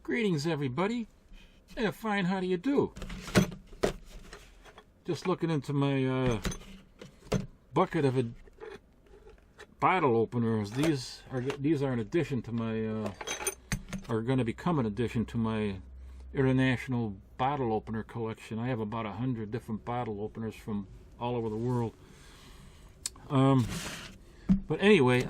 Greetings, everybody. Yeah, fine. How do you do? Just looking into my bucket of bottle openers. These are an addition to my, are going to become an addition to my international bottle opener collection. I have about 100 different bottle openers from all over the world. But anyway,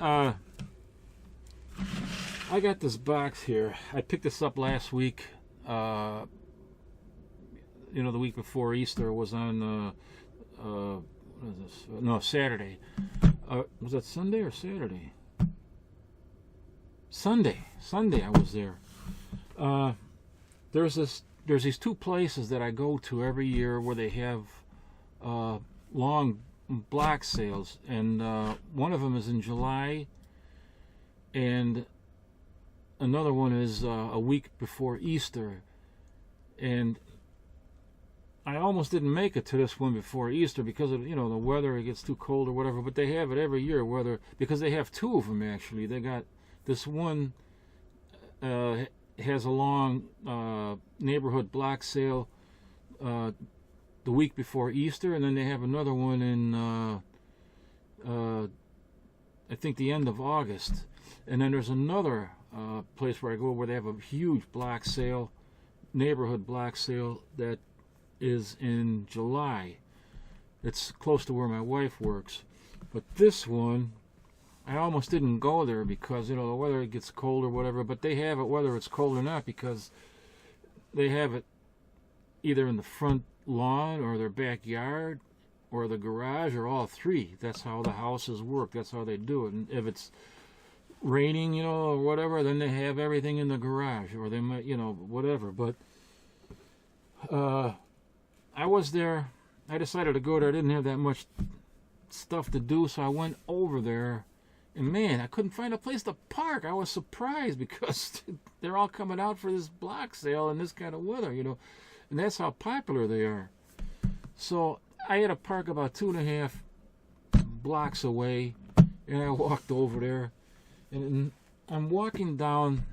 I got this box here. I picked this up last week. The week before Easter. Was on what is this? No, Saturday. Was that Sunday or Saturday? Sunday I was there. There's these two places that I go to every year where they have long block sales, and one of them is in July, and another one is a week before Easter. And I almost didn't make it to this one before Easter because of the weather. It gets too cold or whatever. But they have it every year, because they have two of them actually. They got this one has a long neighborhood block sale the week before Easter, and then they have another one in I think the end of August. And then there's another place where I go where they have a huge block sale, neighborhood block sale, that is in July. It's close to where my wife works. But this one, I almost didn't go there because the weather gets cold or whatever. But they have it whether it's cold or not, because they have it either in the front lawn or their backyard or the garage or all three. That's how the houses work. That's how they do it. And if it's raining, or whatever, then they have everything in the garage, or they might, whatever. But I was there. I decided to go there. I didn't have that much stuff to do, so I went over there, and man, I couldn't find a place to park. I was surprised because they're all coming out for this block sale in this kind of weather, and that's how popular they are. So I had to park about 2.5 blocks away, and I walked over there. And I'm walking down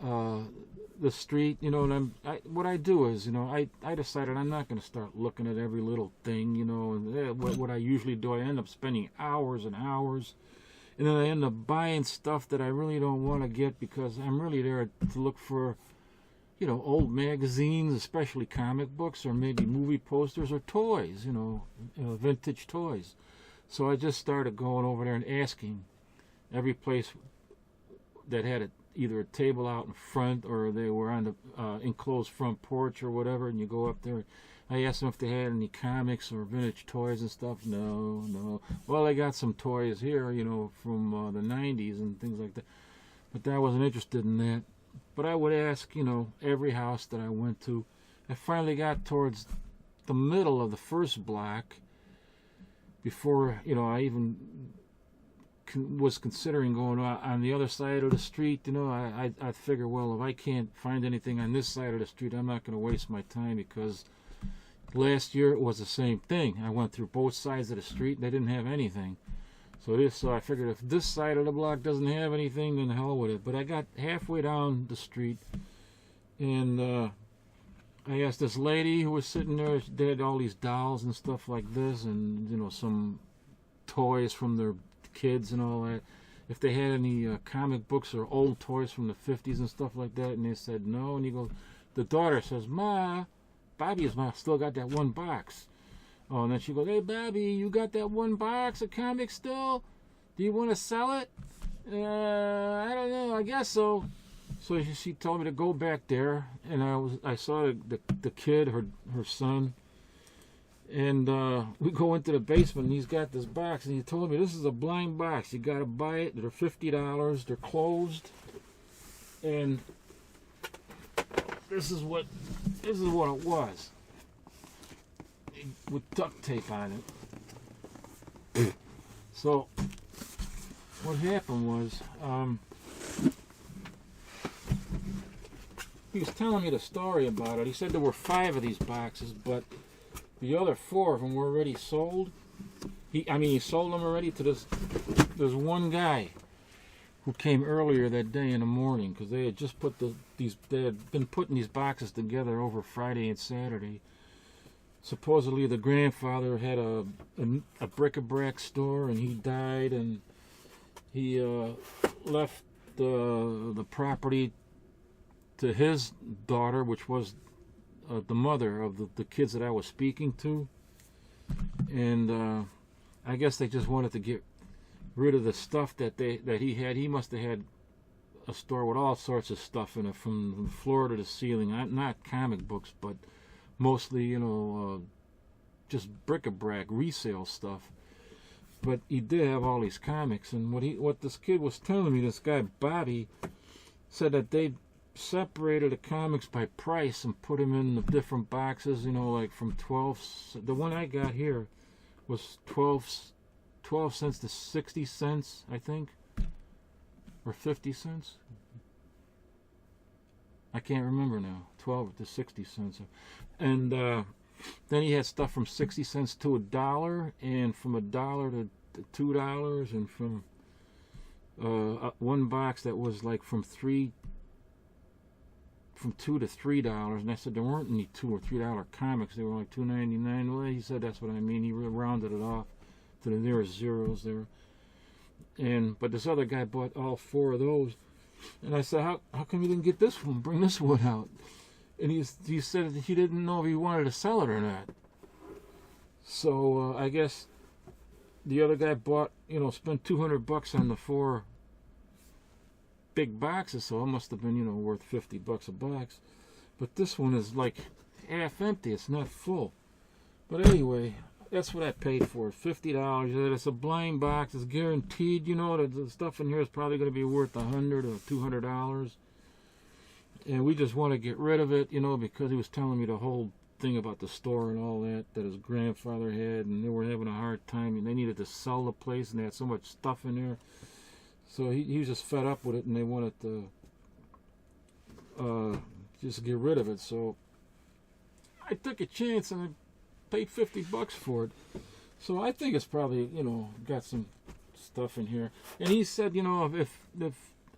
the street, and what I do is, I decided I'm not going to start looking at every little thing, and what I usually do, I end up spending hours and hours, and then I end up buying stuff that I really don't want to get because I'm really there to look for, old magazines, especially comic books, or maybe movie posters or toys, vintage toys. So I just started going over there and asking every place that had either a table out in front or they were on the enclosed front porch or whatever, and you go up there. I asked them if they had any comics or vintage toys and stuff. No. Well, they got some toys here, from the 90s and things like that. But I wasn't interested in that. But I would ask, every house that I went to. I finally got towards the middle of the first block before, I even was considering going on the other side of the street. I figure, well, if I can't find anything on this side of the street, I'm not going to waste my time, because last year it was the same thing. I went through both sides of the street and they didn't have anything. So I figured if this side of the block doesn't have anything, then hell with it. But I got halfway down the street, and I asked this lady who was sitting there. They had all these dolls and stuff like this, and some toys from their kids and all that, if they had any comic books or old toys from the 50s and stuff like that. And they said no. And the daughter says, "Ma, Bobby's still got that one box." Oh, and then she goes, "Hey, Bobby, you got that one box of comics still? Do you want to sell it?" I don't know, I guess so. So she told me to go back there, and I saw the kid, her son. And we go into the basement, and he's got this box, and he told me, "This is a blind box. You got to buy it. They're $50. They're closed, and this is what it was, with duct tape on it." So what happened was, he was telling me the story about it. He said there were 5 of these boxes, but the other 4 of them were already sold. He sold them already to this one guy. who came earlier that day in the morning, because they had just put they had been putting these boxes together over Friday and Saturday. Supposedly the grandfather had a bric-a-brac store, and he died, and he left the property to his daughter, which was the mother of the kids that I was speaking to. And I guess they just wanted to get rid of the stuff that he had. He must have had a store with all sorts of stuff in it, from the floor to the ceiling. Not comic books, but mostly, you know, just bric-a-brac, resale stuff. But he did have all these comics, and what this kid was telling me, this guy Bobby, said that they separated the comics by price and put them in the different boxes, you know, like from 12. The one I got here was 12 cents to 60 cents, I think, or 50 cents. I can't remember now. 12 to 60 cents, and then he had stuff from 60 cents to $1, and from $1 to $2, and from one box that was like from $2 to $3. And I said there weren't any $2 or $3 comics. They were like $2.99. Well, he said that's what I mean. He rounded it off to the nearest zeros there. But this other guy bought all 4 of those, and I said, how come you didn't get this one? Bring this one out. And he said that he didn't know if he wanted to sell it or not. So I guess the other guy spent $200 on the 4 big boxes, so it must have been, worth $50 a box. But this one is like half empty. It's not full. But anyway, that's what I paid for it, $50. It's a blind box. It's guaranteed. The stuff in here is probably going to be worth $100 or $200. And we just want to get rid of it, because he was telling me the whole thing about the store and all that his grandfather had, and they were having a hard time, and they needed to sell the place, and they had so much stuff in there. So he was just fed up with it, and they wanted to just get rid of it. So I took a chance, and I paid $50 for it. So I think it's probably, got some stuff in here. And he said, if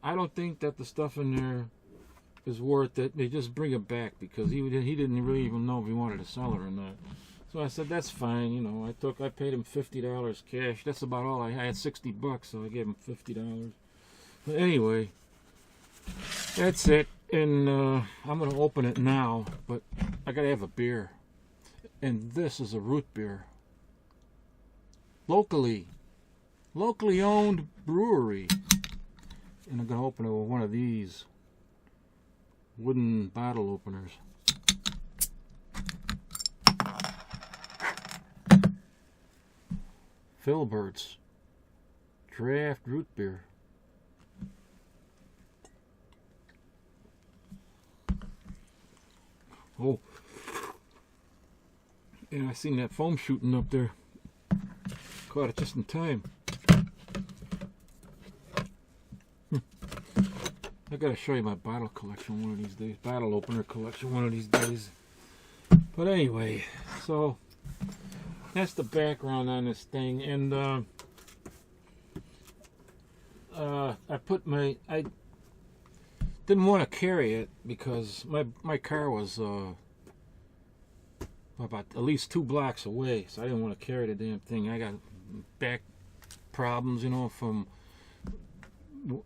I don't think that the stuff in there is worth it, they just bring it back, because he didn't really even know if he wanted to sell it or not. So I said that's fine. I paid him $50 cash. That's about all I had. $60, so I gave him $50. But anyway, that's it. And I'm gonna open it now, but I gotta have a beer. And this is a root beer, locally owned brewery. And I'm gonna open it with one of these wooden bottle openers. Filbert's draft root beer. Oh, and I seen that foam shooting up there. Caught it just in time. I gotta show you my bottle collection one of these days. Bottle opener collection one of these days. But anyway, so that's the background on this thing. And I didn't want to carry it because my car was about at least 2 blocks away, so I didn't want to carry the damn thing. I got back problems, from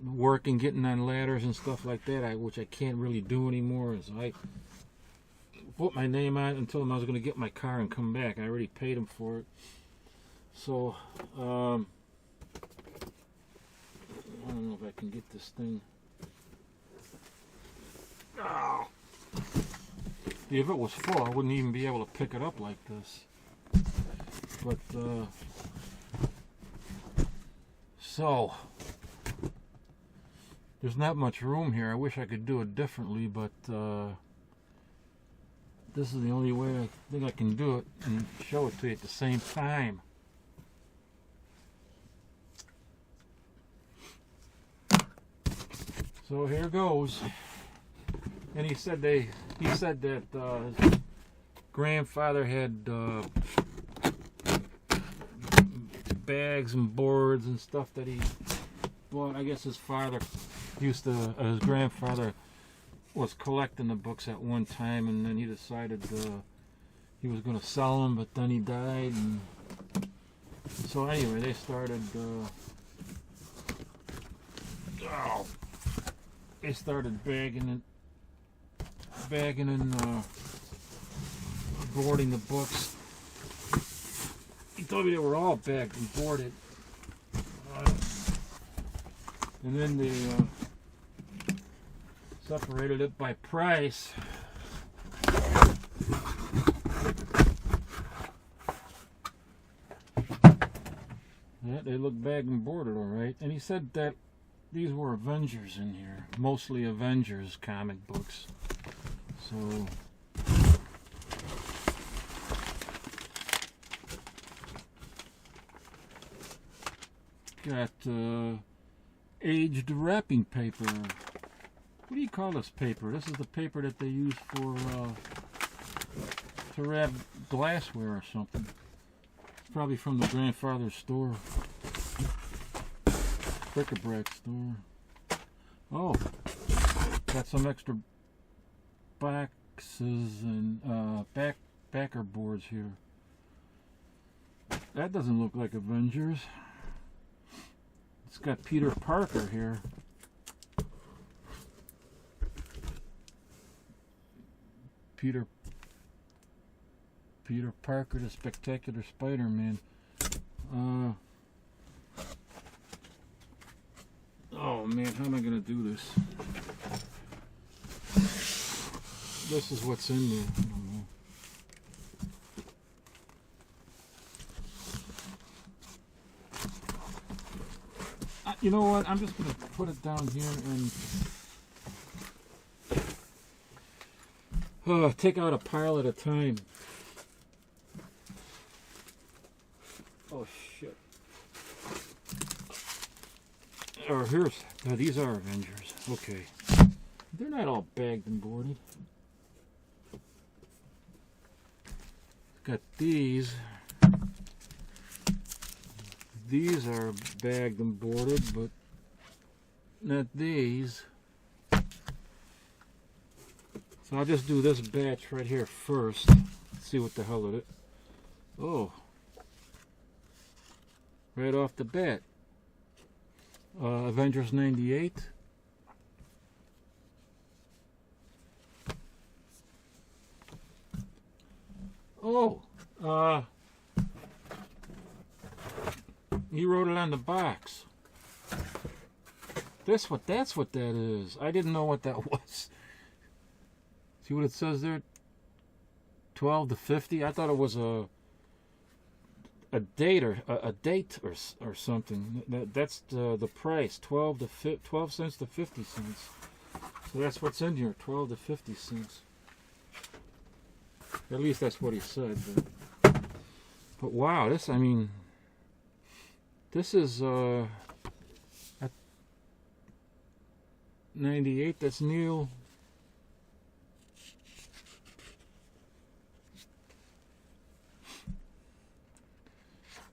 working, getting on ladders and stuff like that, which I can't really do anymore. So I put my name on it and told him I was going to get my car and come back. I already paid him for it. So I don't know if I can get this thing. Oh. If it was full, I wouldn't even be able to pick it up like this. But so there's not much room here. I wish I could do it differently, but this is the only way I think I can do it and show it to you at the same time. So here goes. And he said that his grandfather had bags and boards and stuff that he bought. I guess his father used to, his grandfather was collecting the books at one time, and then he decided he was going to sell them, but then he died. And so anyway, they started. They started bagging and boarding the books. He told me they were all bagged and boarded. And then they separated it by price. Yeah, they look bagged and boarded all right. And he said that these were Avengers in here. Mostly Avengers comic books. So got aged wrapping paper. What do you call this paper? This is the paper that they use for to wrap glassware or something. It's probably from the grandfather's store, bric-a-brac store. Oh, got some extra boxes and backer boards here. That doesn't look like Avengers. It's got Peter Parker here. Peter Parker, the Spectacular Spider-Man. Oh man, how am I gonna do this? This is what's in there. I don't know. You know what? I'm just gonna put it down here and take out a pile at a time. Oh shit! Or here's these are Avengers. Okay, they're not all bagged and boarded. Got these. These are bagged and boarded, but not these. So I'll just do this batch right here first. See what the hell it is. Oh. Right off the bat. Avengers 98. Oh. He wrote it on the box. That's what that is. I didn't know what that was. See what it says there? 12 to 50. I thought it was a date or something. That's the price. 12 cents to 50 cents. So that's what's in here. 12 to 50 cents. At least that's what he said. But wow, this is 98. That's Neil.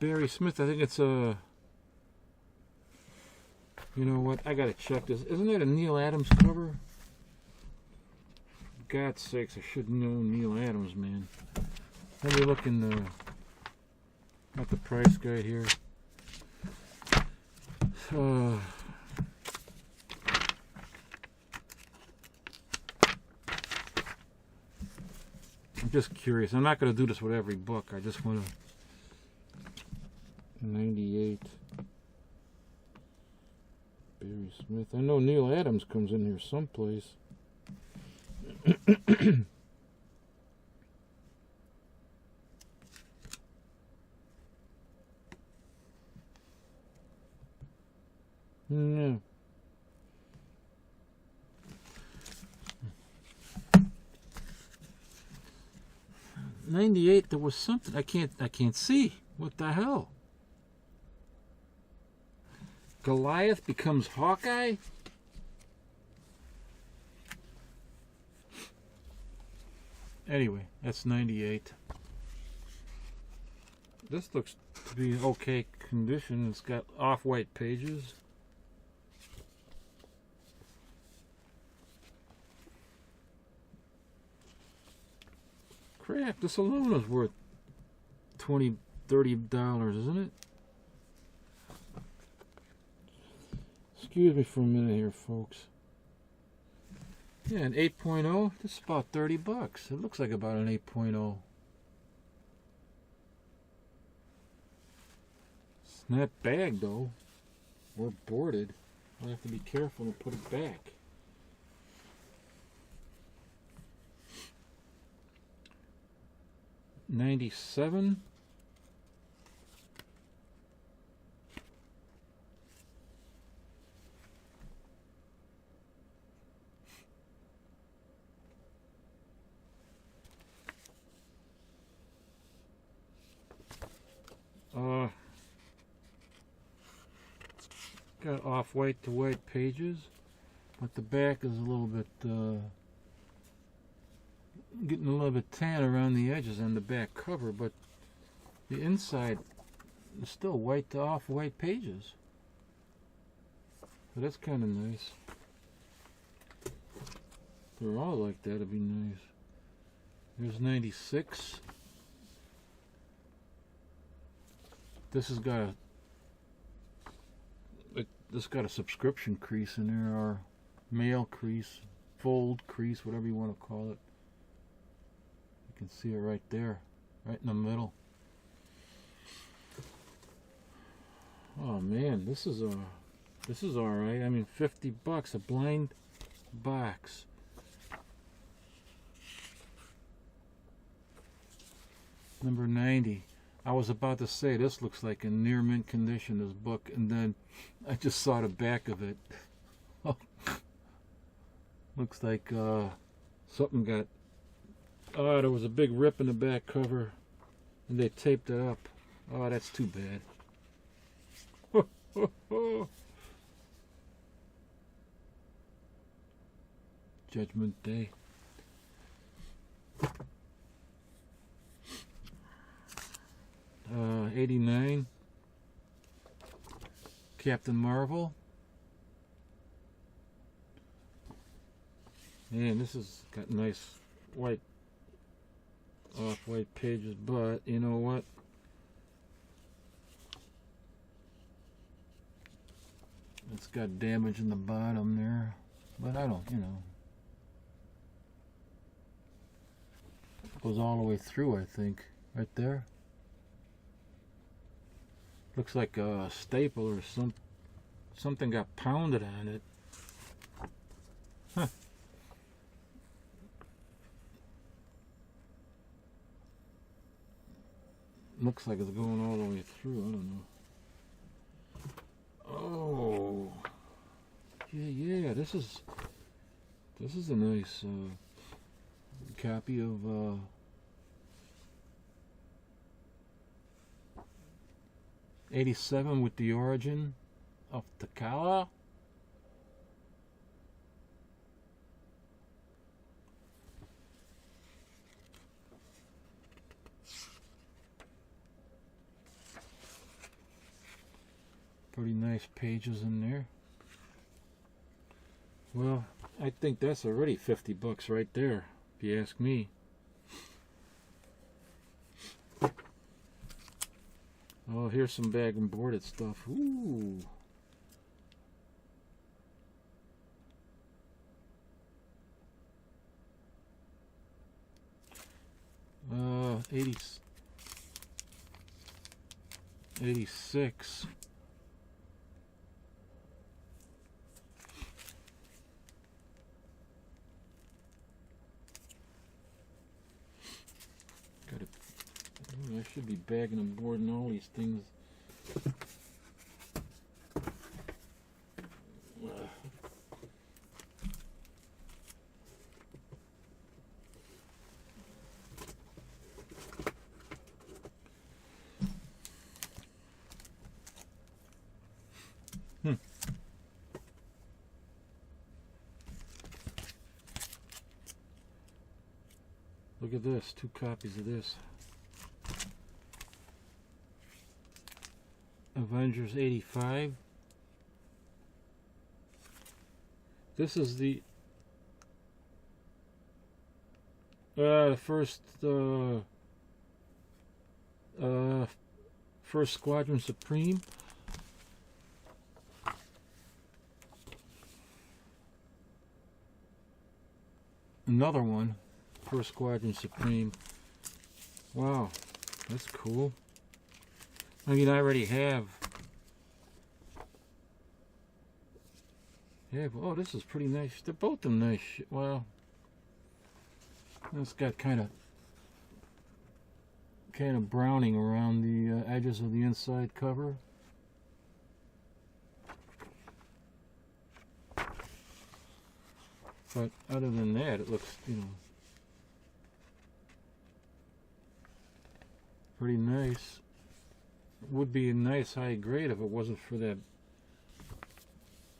Barry Smith. I think it's a. You know what? I gotta check this. Isn't that a Neil Adams cover? For God's sakes, I should know Neil Adams, man. Let me look in the. Got the price guide here. I'm just curious. I'm not going to do this with every book. I just want to. 98. Barry Smith. I know Neil Adams comes in here someplace. Yeah. '98. There was something I can't see. What the hell? Goliath becomes Hawkeye? Anyway, that's 98. This looks to be okay condition. It's got off-white pages. Crap, this alone is worth $20, $30, isn't it? Excuse me for a minute here, folks. Yeah, an 8.0, this is about 30 bucks. It looks like about an 8.0. It's not bagged though, or boarded. I'll have to be careful and put it back. $97. Got off-white to white pages, but the back is a little bit getting a little bit tan around the edges on the back cover, but the inside is still white to off-white pages. So that's kind of nice. If they're all like that, it'd be nice. There's 96. This has got a subscription crease in there, or mail crease, fold crease, whatever you want to call it. You can see it right there, right in the middle. Oh man, this is all right. I mean, 50 bucks a blind box. Number 90. I was about to say this looks like in near mint condition, this book, and then I just saw the back of it. Looks like something got, there was a big rip in the back cover and they taped it up. Oh, that's too bad. Judgment Day. $89. Captain Marvel. Man, this has got nice white, off-white pages, but you know what? It's got damage in the bottom there, but I don't, you know. It goes all the way through, I think, right there. Looks like a staple or something got pounded on it. Huh. Looks like it's going all the way through. I don't know. Oh, yeah. This is a nice copy of. 87 with the origin of Takala. Pretty nice pages in there. Well, I think that's already 50 bucks right there, if you ask me. Oh, here's some bag and boarded stuff. Ooh. Uh, 86. I should be bagging and boarding all these things. Look at this, 2 copies of this. Avengers 85. This is the The first Squadron Supreme. Another one, First Squadron Supreme. Wow, that's cool. I mean, I already have. Yeah, oh, this is pretty nice. They're both in nice. Well, it's got kind of browning around the edges of the inside cover. But other than that, it looks, you know, pretty nice. It would be a nice high grade if it wasn't for that,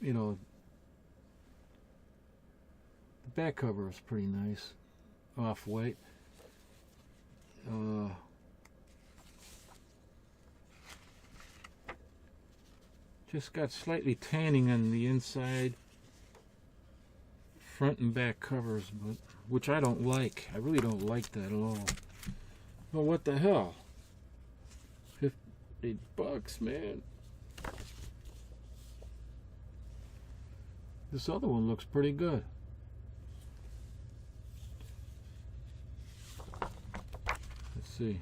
you know, the back cover is pretty nice, off-white. Just got slightly tanning on the inside, front and back covers, but which I don't like. I really don't like that at all. Well, what the hell? $8, man. This other one looks pretty good. Let's see.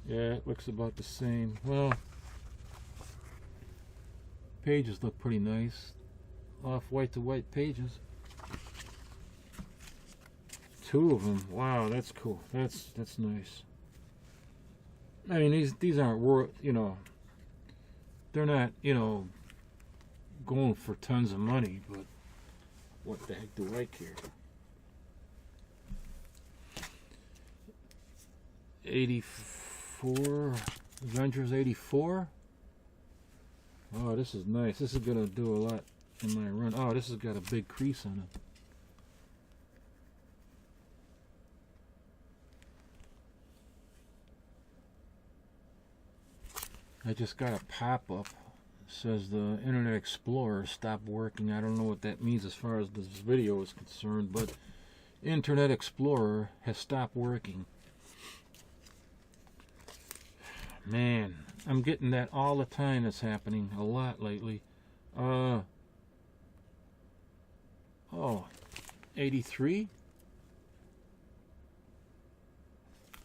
Yeah, it looks about the same. Well, pages look pretty nice. Off-white to white pages. Two of them. Wow, that's cool. That's nice. I mean, these aren't worth, you know, they're not, you know, going for tons of money, but what the heck do I care? 84, Avengers 84. Oh, this is nice. This is gonna do a lot in my run. Oh, this has got a big crease on it. I just got a pop-up. It says the Internet Explorer stopped working. I don't know what that means as far as this video is concerned, but Internet Explorer has stopped working. Man, I'm getting that all the time. That's happening a lot lately. Oh, 83?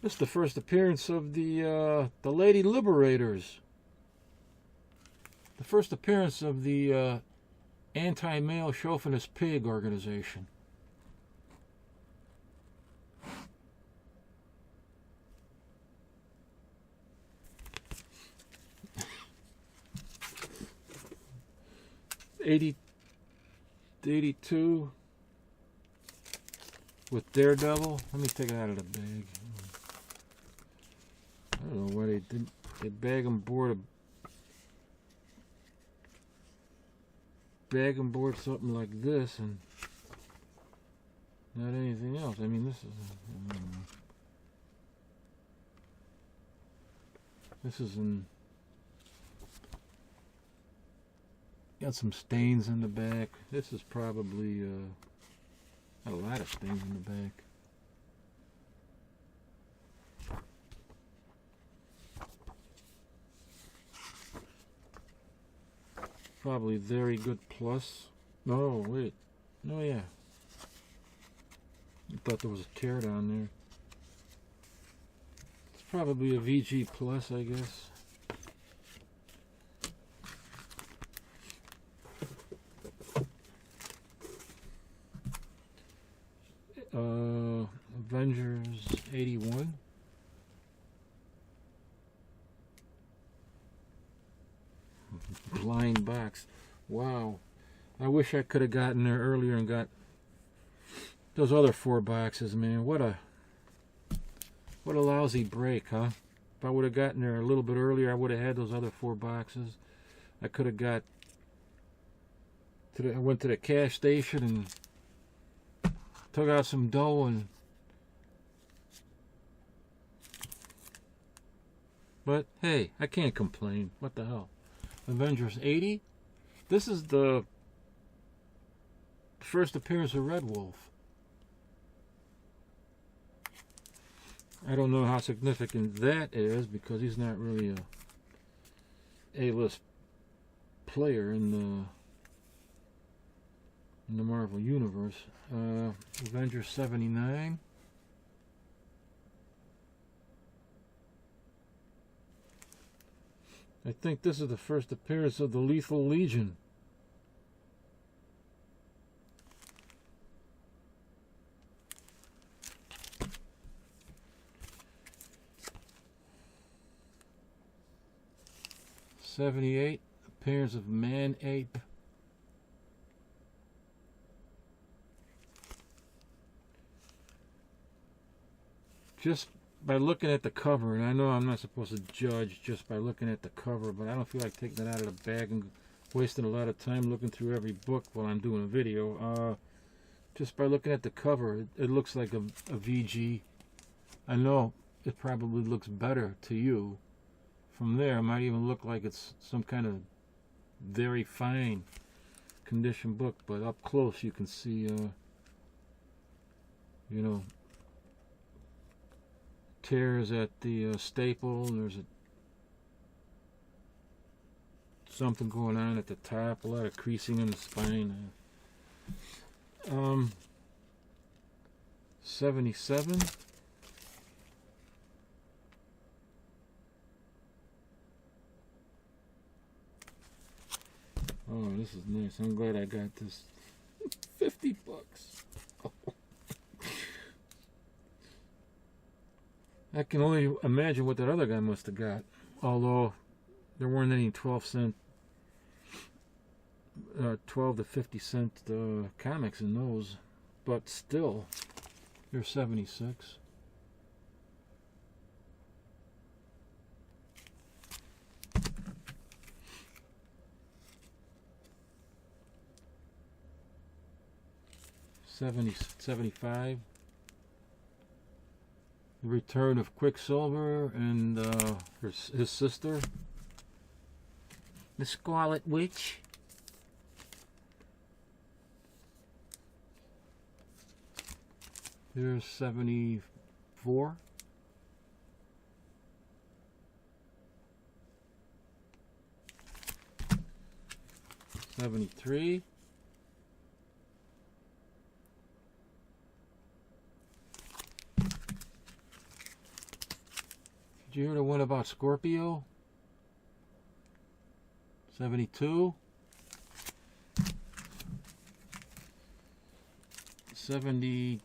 This is the first appearance of the Lady Liberators. The first appearance of the anti-male chauvinist pig organization. '82 with Daredevil. Let me take it out of the bag. I don't know why they didn't. They bag them board something like this and not anything else. I mean, this is in. Got some stains in the back. This is probably got a lot of stains in the back. Probably very good plus. Oh, wait. Oh, yeah. I thought there was a tear down there. It's probably a VG plus, I guess. Avengers 81. Blind box. Wow. I wish I could have gotten there earlier and got those other 4 boxes, man. What a lousy break, huh? If I would have gotten there a little bit earlier, I would have had those other 4 boxes. I could have got I went to the cash station and took out some dough and. But hey, I can't complain. What the hell? Avengers 80. This is the first appearance of Red Wolf. I don't know how significant that is because he's not really a A-list player in the Marvel Universe. Avengers 79. I think this is the first appearance of the Lethal Legion. '78, appearance of Man-Ape. Just by looking at the cover, and I know I'm not supposed to judge just by looking at the cover, but I don't feel like taking it out of the bag and wasting a lot of time looking through every book while I'm doing a video. Just by looking at the cover, it looks like a VG. I know it probably looks better to you. From there, it might even look like it's some kind of very fine condition book, but up close you can see, you know, tears at the staple, and there's something going on at the top, a lot of creasing in the spine. 77. Oh, this is nice. I'm glad I got this. 50 bucks. I can only imagine what that other guy must have got. Although there weren't any 12 to 50 cent comics in those. But still, they're 76. $75. The return of Quicksilver and his sister, the Scarlet Witch. Here's 74. $73. Did you hear the one about Scorpio? 72. 70.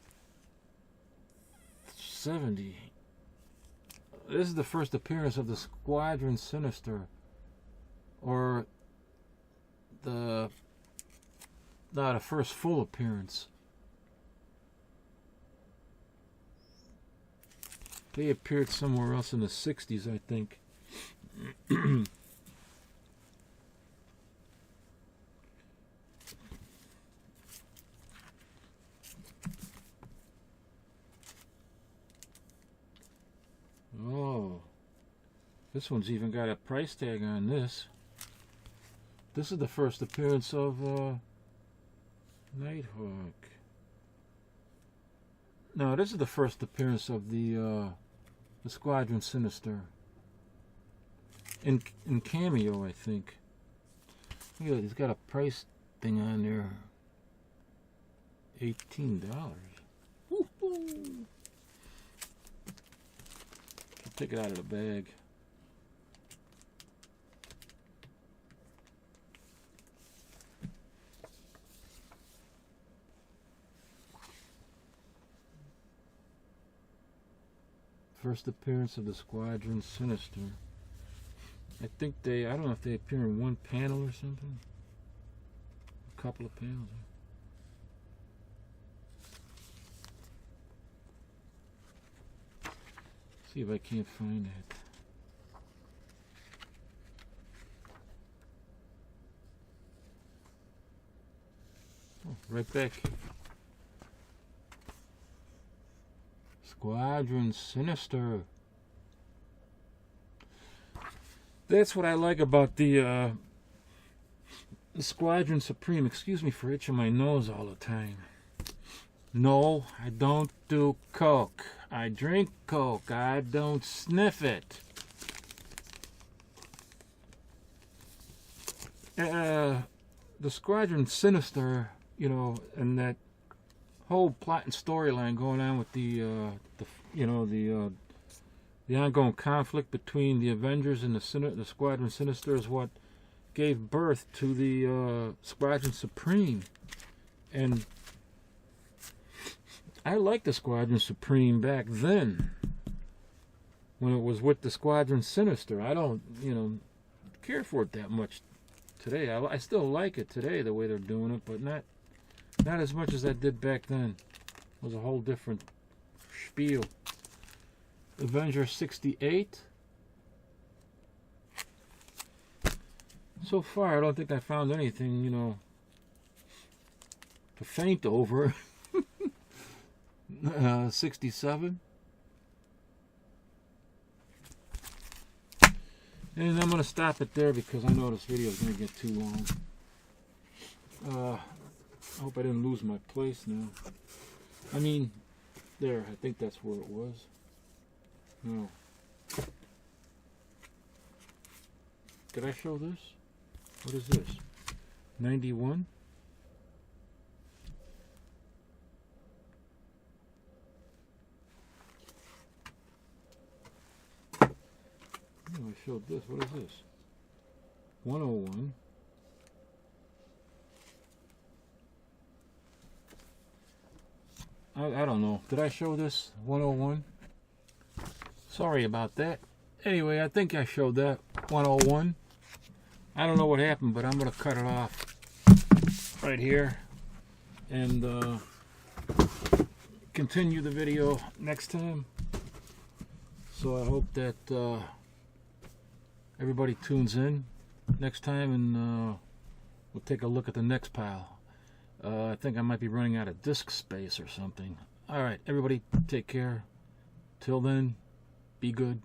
This is the first appearance of the Squadron Sinister, or the first full appearance. They appeared somewhere else in the 60s, I think. Oh, this one's even got a price tag on this. This is the first appearance of Nighthawk. No, this is the first appearance of the Squadron Sinister. In Cameo, I think. Look at that, he's got a price thing on there. $18. Woo-hoo. Take it out of the bag. First appearance of the Squadron Sinister. I think I don't know if they appear in one panel or something. A couple of panels. See if I can't find that. Oh, right back. Squadron Sinister. That's what I like about the Squadron Supreme. Excuse me for itching my nose all the time. No, I don't do coke. I drink coke. I don't sniff it. The Squadron Sinister, you know, and that whole plot and storyline going on with the ongoing conflict between the Avengers and the Squadron Sinister is what gave birth to the Squadron Supreme. And I liked the Squadron Supreme back then, when it was with the Squadron Sinister. I don't, care for it that much today. I still like it today, the way they're doing it, but not as much as I did back then. It was a whole different spiel. Avenger 68. So far, I don't think I found anything, to faint over. 67. And I'm going to stop it there because I know this video is going to get too long. I hope I didn't lose my place now. I mean, there, I think that's where it was. No. Did I show this? What is this? 91? I showed this. What is this? 101. I don't know. Did I show this? 101? Sorry about that. Anyway, I think I showed that. 101. I don't know what happened, but I'm going to cut it off right here and continue the video next time. So I hope that everybody tunes in next time, and we'll take a look at the next pile. I think I might be running out of disk space or something. Alright, everybody take care. Till then, be good.